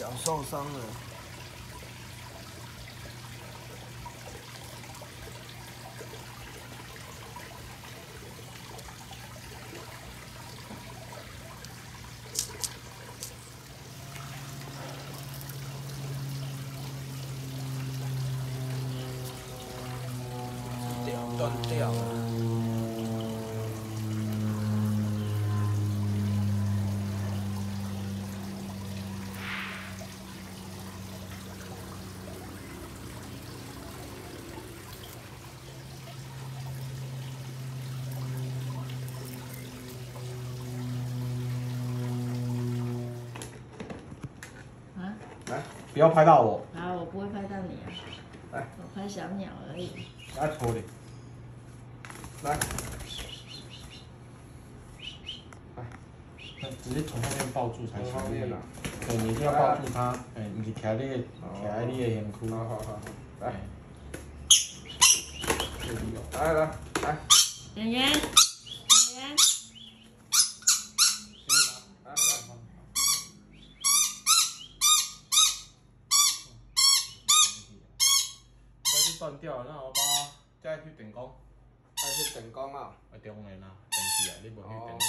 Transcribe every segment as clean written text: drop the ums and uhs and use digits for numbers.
脚受伤了。断掉了。来，不要拍到我。好，我不会拍到你啊。来，我拍小鸟而已。来处理。来，直接从后面抱住才行。后面啊。对，你一定要抱住它。哎，你徛在你的身躯。好。来。来。演员。断掉，那我把再去电工。再去电工啊？中的啦，电器啊，你无去电工。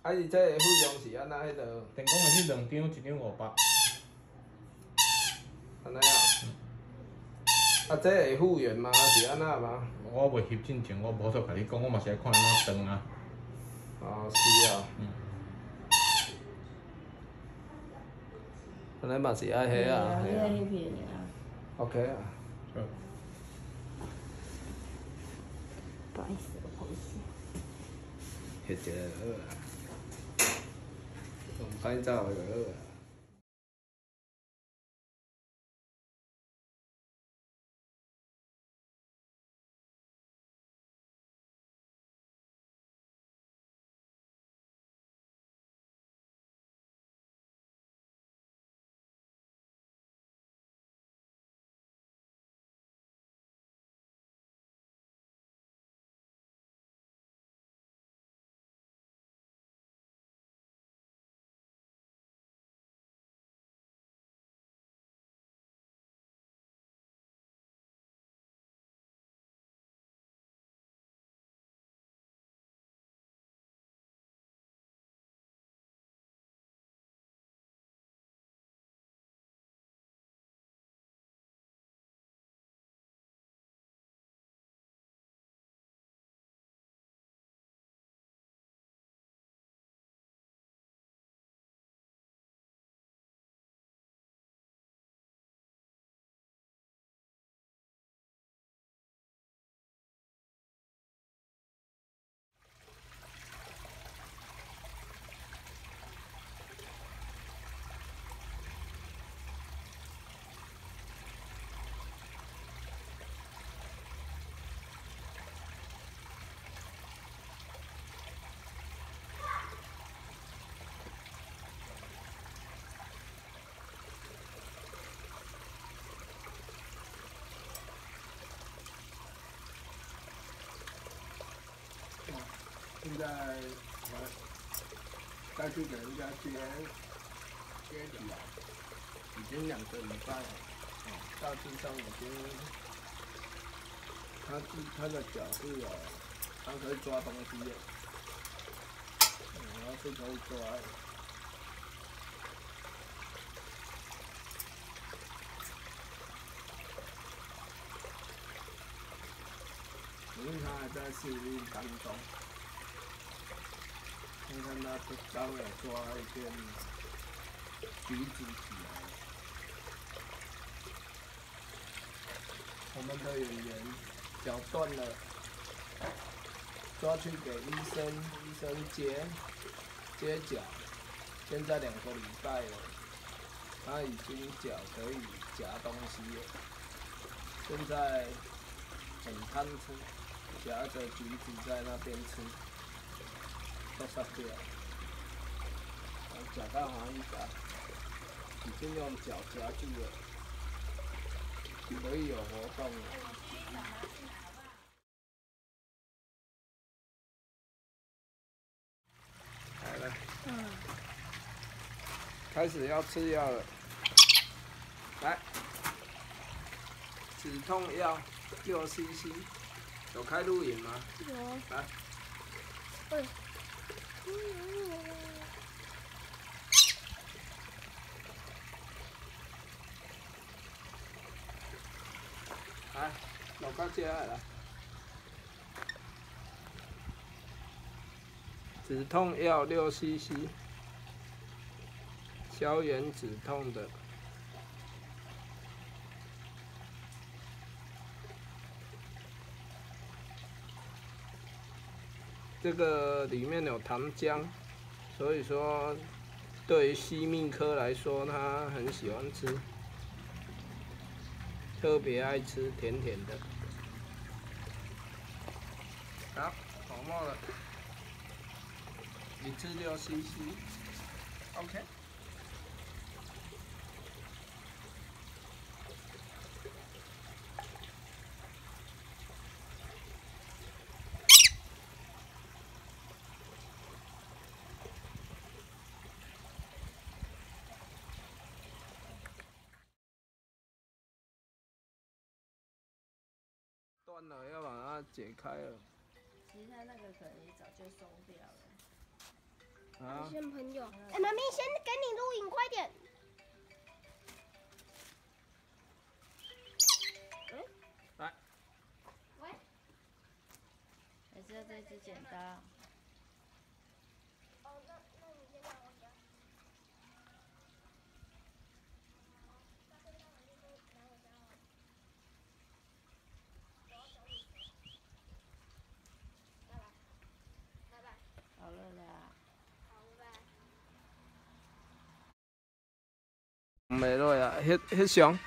啊，伊这个费用是安那？迄个电工的去2张，1张500。安尼啊？啊，这会复原吗？是安那吗？我未翕进前，我无错甲你讲，我嘛是爱看安怎断啊。哦，是啊。安尼嘛是爱迄啊。你爱翕片啊 ？OK 啊。不好意思，不好意思。翕一个就好啊，用歹走的就好啊。现在我再去给人家接脚，已经2个礼拜了。大致上已经，他的脚是它可以抓东西的，然后是可以抓的。因为它还在适应当中。看看它刚有抓一片橘子起来。我们的演员脚断了，抓去给医生接脚。现在2个礼拜了，他已经脚可以夹东西了。现在很贪吃，夹着橘子在那边吃。都杀掉，夹到好像已经用脚夹住了，可以有活动了。来了，开始要吃药了。来，止痛药6cc，有开录影吗？有。来。喂。来，落到这来。止痛药6cc， 消炎止痛的。这个里面有糖浆，所以说对于西秘科来说，他很喜欢吃，特别爱吃甜甜的。好，感冒了，一次6cc，OK。断了，要把它解开了。其实他那个可能也早就松掉了。啊！先朋友，哎，妈咪，先给你录影，快点。来。喂。还是要这支剪刀。哦，那你先让我讲。好了啦。好，拜拜。袂落啊，翕相。